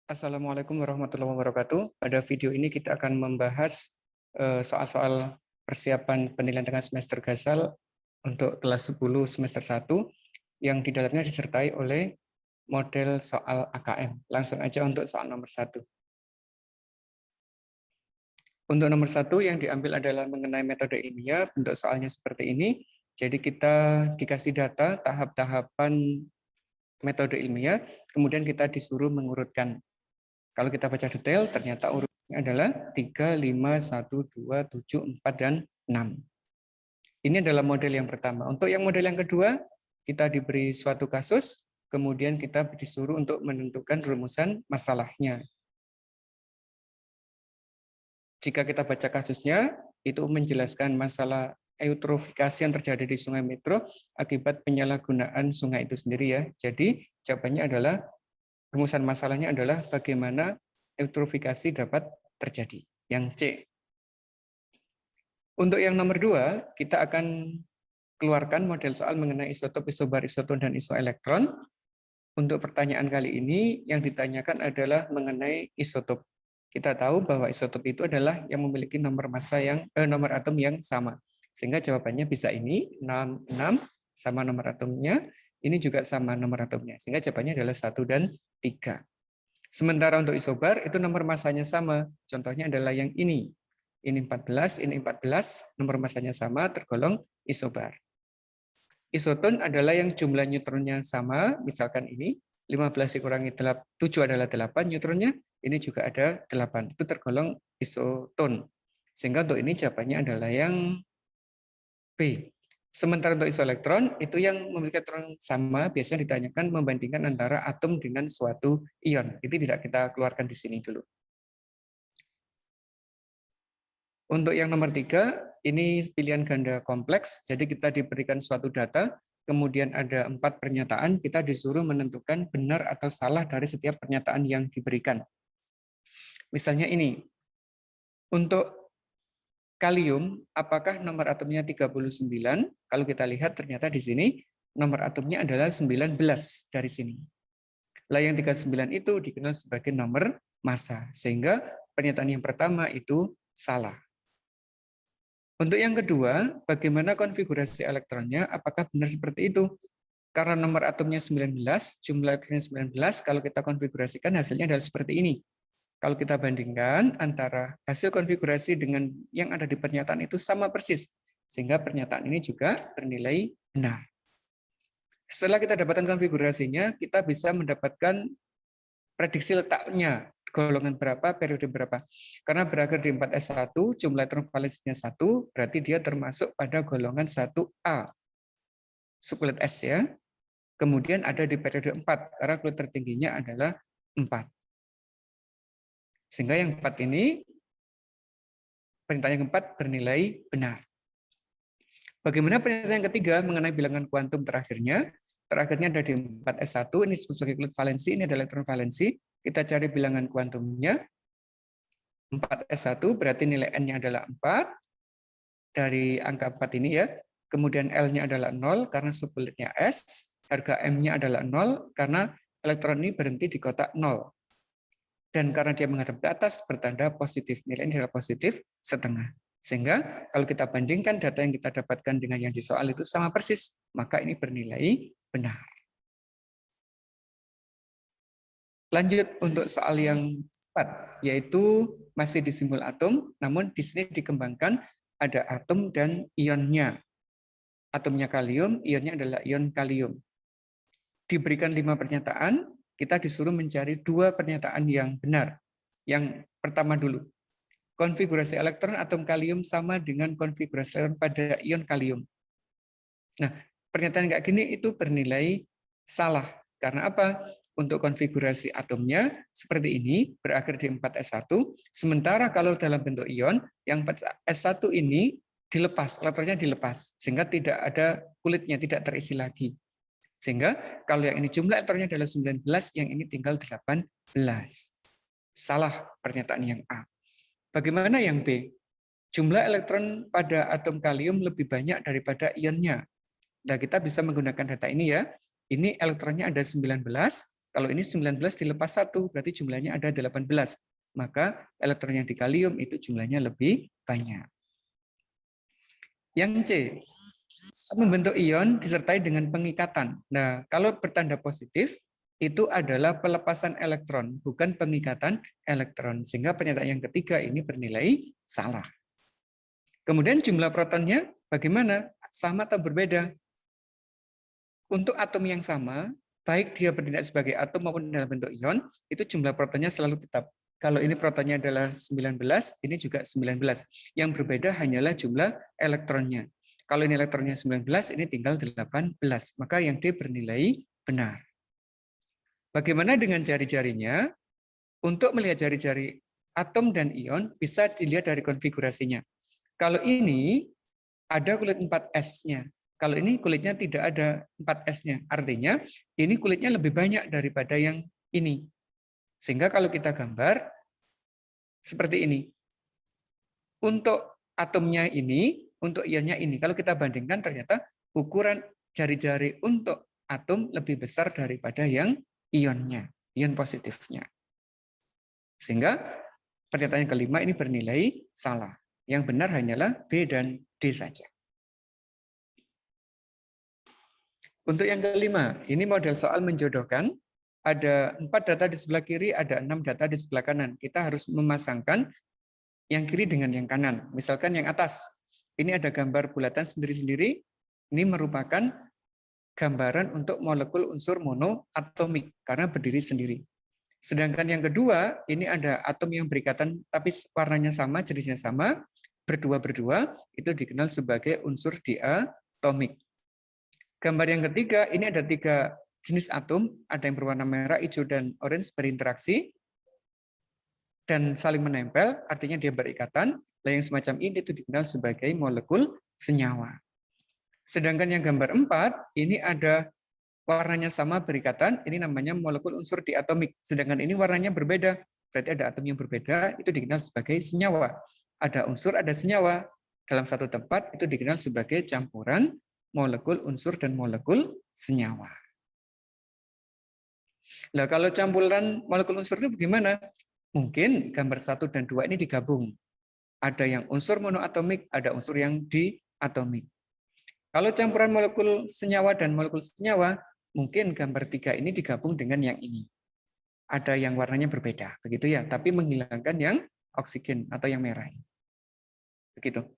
Assalamualaikum warahmatullahi wabarakatuh. Pada video ini kita akan membahas soal-soal persiapan penilaian tengah semester GASAL untuk kelas 10 semester 1 yang di dalamnya disertai oleh model soal AKM. Langsung aja untuk soal nomor 1. Untuk nomor 1 yang diambil adalah mengenai metode ilmiah. Untuk soalnya seperti ini. Jadi kita dikasih data tahap-tahapan metode ilmiah, kemudian kita disuruh mengurutkan. Kalau kita baca detail, ternyata urutannya adalah 3, 5, 1, 2, 7, 4, dan 6. Ini adalah model yang pertama. Untuk yang model yang kedua, kita diberi suatu kasus, kemudian kita disuruh untuk menentukan rumusan masalahnya. Jika kita baca kasusnya, itu menjelaskan masalah eutrofikasi yang terjadi di Sungai Metro akibat penyalahgunaan sungai itu sendiri ya. Jadi jawabannya adalah rumusan masalahnya adalah bagaimana eutrofikasi dapat terjadi. Yang C. Untuk yang nomor 2, kita akan keluarkan model soal mengenai isotop, isobar, isoton, dan isoelektron. Untuk pertanyaan kali ini, yang ditanyakan adalah mengenai isotop. Kita tahu bahwa isotop itu adalah yang memiliki nomor nomor atom yang sama. Sehingga jawabannya bisa ini, 6 sama nomor atomnya, ini juga sama nomor atomnya. Sehingga jawabannya adalah 1 dan 3. Sementara untuk isobar, itu nomor masanya sama. Contohnya adalah yang ini. Ini 14, ini 14, nomor masanya sama, tergolong isobar. Isoton adalah yang jumlah neutronnya sama, misalkan ini, 15 dikurangi 7 adalah 8 neutronnya, ini juga ada 8. Itu tergolong isoton. Sehingga untuk ini jawabannya adalah yang B. Sementara untuk isoelektron, itu yang memiliki elektron sama, biasanya ditanyakan membandingkan antara atom dengan suatu ion. Itu tidak kita keluarkan di sini dulu. Untuk yang nomor 3, ini pilihan ganda kompleks. Jadi kita diberikan suatu data, kemudian ada 4 pernyataan, kita disuruh menentukan benar atau salah dari setiap pernyataan yang diberikan. Misalnya ini, untuk kalium, apakah nomor atomnya 39? Kalau kita lihat ternyata di sini nomor atomnya adalah 19 dari sini. Lah yang 39 itu dikenal sebagai nomor massa. Sehingga pernyataan yang pertama itu salah. Untuk yang kedua, bagaimana konfigurasi elektronnya? Apakah benar seperti itu? Karena nomor atomnya 19, jumlah elektronnya 19, kalau kita konfigurasikan hasilnya adalah seperti ini. Kalau kita bandingkan antara hasil konfigurasi dengan yang ada di pernyataan itu sama persis. Sehingga pernyataan ini juga bernilai benar. Setelah kita dapatkan konfigurasinya, kita bisa mendapatkan prediksi letaknya. Golongan berapa, periode berapa. Karena berakhir di 4s1, jumlah elektron valensinya 1, berarti dia termasuk pada golongan 1A. Subkulit S ya. Kemudian ada di periode 4, karena kulit tertingginya adalah 4. Sehingga yang 4 ini, pernyataan yang keempat bernilai benar. Bagaimana pernyataan yang ketiga mengenai bilangan kuantum terakhirnya? Terakhirnya ada di 4s1, ini disebut sebagai kulit valensi, ini adalah elektron valensi. Kita cari bilangan kuantumnya. 4s1 berarti nilai n-nya adalah 4. Dari angka 4 ini ya. Kemudian L-nya adalah 0 karena subkulitnya S. Harga M-nya adalah 0 karena elektron ini berhenti di kotak 0. Dan karena dia menghadap ke atas, bertanda positif. Nilainya adalah positif setengah. Sehingga kalau kita bandingkan data yang kita dapatkan dengan yang di soal itu sama persis, maka ini bernilai benar. Lanjut untuk soal yang 4, yaitu masih di simbol atom, namun di sini dikembangkan ada atom dan ionnya. Atomnya kalium, ionnya adalah ion kalium. Diberikan 5 pernyataan, kita disuruh mencari 2 pernyataan yang benar. Yang pertama dulu, konfigurasi elektron atom kalium sama dengan konfigurasi elektron pada ion kalium. Nah, pernyataan kayak gini itu bernilai salah. Karena apa? Untuk konfigurasi atomnya seperti ini, berakhir di 4s1, sementara kalau dalam bentuk ion, yang 4s1 ini dilepas, elektronnya dilepas, sehingga tidak ada kulitnya, tidak terisi lagi. Sehingga kalau yang ini jumlah elektronnya adalah 19, yang ini tinggal 18. Salah pernyataan yang A. Bagaimana yang B? Jumlah elektron pada atom kalium lebih banyak daripada ionnya. Nah, kita bisa menggunakan data ini ya. Ini elektronnya ada 19, Kalau ini 19 dilepas 1, berarti jumlahnya ada 18. Maka elektron yang di kalium itu jumlahnya lebih banyak. Yang C, saat membentuk ion disertai dengan pengikatan. Nah, kalau bertanda positif, itu adalah pelepasan elektron, bukan pengikatan elektron. Sehingga pernyataan yang ketiga ini bernilai salah. Kemudian jumlah protonnya bagaimana? Sama atau berbeda? Untuk atom yang sama, baik dia bertindak sebagai atom maupun dalam bentuk ion, itu jumlah protonnya selalu tetap. Kalau ini protonnya adalah 19, ini juga 19. Yang berbeda hanyalah jumlah elektronnya. Kalau ini elektronnya 19, ini tinggal 18. Maka yang D bernilai benar. Bagaimana dengan jari-jarinya? Untuk melihat jari-jari atom dan ion, bisa dilihat dari konfigurasinya. Kalau ini ada kulit 4S-nya. Kalau ini kulitnya tidak ada 4S-nya. Artinya ini kulitnya lebih banyak daripada yang ini. Sehingga kalau kita gambar seperti ini. Untuk atomnya ini, untuk ionnya ini. Kalau kita bandingkan ternyata ukuran jari-jari untuk atom lebih besar daripada yang ionnya, ion positifnya. Sehingga pernyataan yang kelima ini bernilai salah. Yang benar hanyalah B dan D saja. Untuk yang kelima, ini model soal menjodohkan. Ada 4 data di sebelah kiri, ada 6 data di sebelah kanan. Kita harus memasangkan yang kiri dengan yang kanan. Misalkan yang atas, ini ada gambar bulatan sendiri-sendiri. Ini merupakan gambaran untuk molekul unsur monoatomik, karena berdiri sendiri. Sedangkan yang kedua, ini ada atom yang berikatan, tapi warnanya sama, jenisnya sama, berdua-berdua, itu dikenal sebagai unsur diatomik. Gambar yang ketiga, ini ada 3 jenis atom, ada yang berwarna merah, hijau, dan orange berinteraksi dan saling menempel, artinya dia berikatan. Nah, yang semacam ini itu dikenal sebagai molekul senyawa. Sedangkan yang gambar 4, ini ada warnanya sama berikatan, ini namanya molekul unsur diatomik. Sedangkan ini warnanya berbeda, berarti ada atom yang berbeda, itu dikenal sebagai senyawa. Ada unsur, ada senyawa. Dalam satu tempat itu dikenal sebagai campuran molekul unsur dan molekul senyawa. Nah, kalau campuran molekul unsur itu bagaimana? Mungkin gambar 1 dan 2 ini digabung. Ada yang unsur monoatomik, ada unsur yang diatomik. Kalau campuran molekul senyawa dan molekul senyawa, mungkin gambar 3 ini digabung dengan yang ini. Ada yang warnanya berbeda, begitu ya, tapi menghilangkan yang oksigen atau yang merah. Begitu.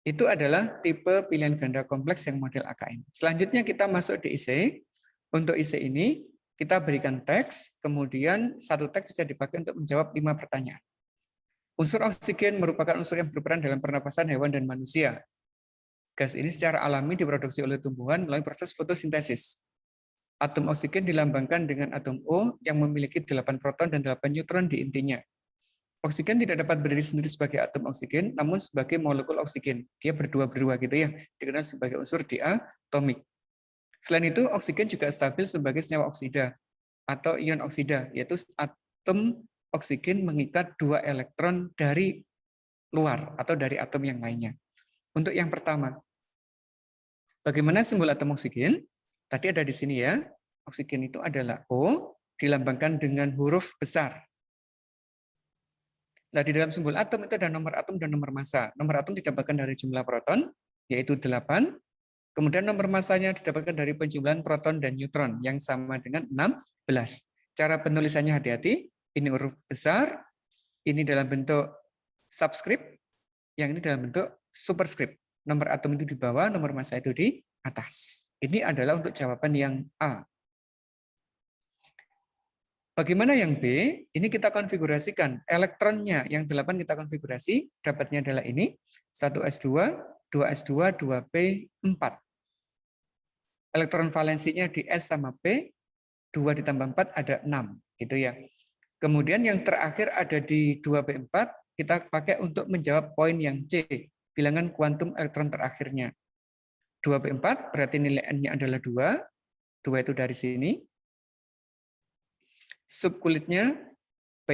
Itu adalah tipe pilihan ganda kompleks yang model AKM. Selanjutnya kita masuk di IC. Untuk IC ini, kita berikan teks, kemudian satu teks bisa dipakai untuk menjawab 5 pertanyaan. Unsur oksigen merupakan unsur yang berperan dalam pernapasan hewan dan manusia. Gas ini secara alami diproduksi oleh tumbuhan melalui proses fotosintesis. Atom oksigen dilambangkan dengan atom O yang memiliki 8 proton dan 8 neutron di intinya. Oksigen tidak dapat berdiri sendiri sebagai atom oksigen, namun sebagai molekul oksigen. Dia berdua-berdua gitu ya, dikenal sebagai unsur diatomik. Selain itu, oksigen juga stabil sebagai senyawa oksida atau ion oksida, yaitu atom oksigen mengikat 2 elektron dari luar atau dari atom yang lainnya. Untuk yang pertama, bagaimana simbol atom oksigen? Tadi ada di sini ya, oksigen itu adalah O, dilambangkan dengan huruf besar. Nah, di dalam simbol atom itu ada nomor atom dan nomor massa. Nomor atom didapatkan dari jumlah proton, yaitu 8. Kemudian nomor massanya didapatkan dari penjumlahan proton dan neutron, yang sama dengan 16. Cara penulisannya hati-hati, ini huruf besar, ini dalam bentuk subscript, yang ini dalam bentuk superscript. Nomor atom itu di bawah, nomor massa itu di atas. Ini adalah untuk jawaban yang A. Bagaimana yang B? Ini kita konfigurasikan. Elektronnya yang 8 kita konfigurasi, dapatnya adalah ini. 1s2, 2s2, 2p4. Elektron valensinya di S sama P, 2 ditambah 4 ada 6. Gitu ya. Kemudian yang terakhir ada di 2p4, kita pakai untuk menjawab poin yang C, bilangan kuantum elektron terakhirnya. 2p4 berarti nilai N-nya adalah 2. 2 itu dari sini. Subkulitnya P,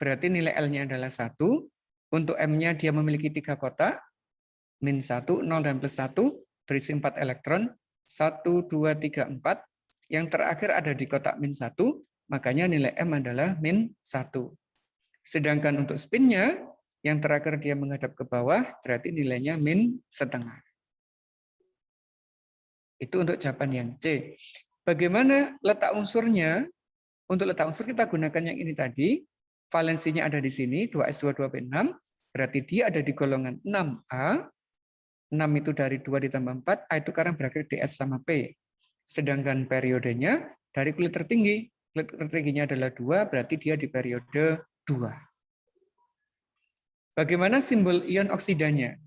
berarti nilai L-nya adalah 1. Untuk M-nya dia memiliki 3 kotak, -1, 0, dan +1, berisi 4 elektron, 1, 2, 3, 4. Yang terakhir ada di kotak -1, makanya nilai M adalah -1. Sedangkan untuk spinnya, yang terakhir dia menghadap ke bawah, berarti nilainya -setengah. Itu untuk jawaban yang C. Bagaimana letak unsurnya? Untuk letak unsur kita gunakan yang ini tadi. Valensinya ada di sini, 2s22p6. Berarti dia ada di golongan 6A. 6 itu dari 2 ditambah 4, A itu sekarang berakhir DS sama P. Sedangkan periodenya dari kulit tertinggi. Kulit tertingginya adalah 2, berarti dia di periode 2. Bagaimana simbol ion oksidanya?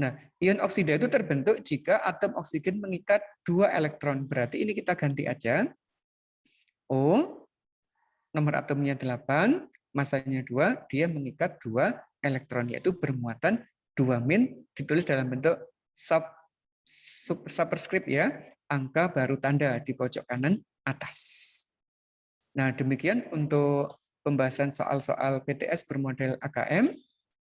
Nah, ion oksida itu terbentuk jika atom oksigen mengikat 2 elektron. Berarti ini kita ganti aja. O, nomor atomnya 8, masanya 2, dia mengikat 2 elektron, yaitu bermuatan 2-, ditulis dalam bentuk superscript ya, angka baru tanda di pojok kanan atas. Nah, demikian untuk pembahasan soal-soal PTS bermodel AKM.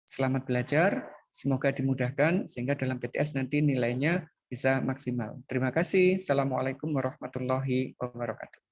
Selamat belajar, semoga dimudahkan sehingga dalam PTS nanti nilainya bisa maksimal. Terima kasih. Assalamualaikum warahmatullahi wabarakatuh.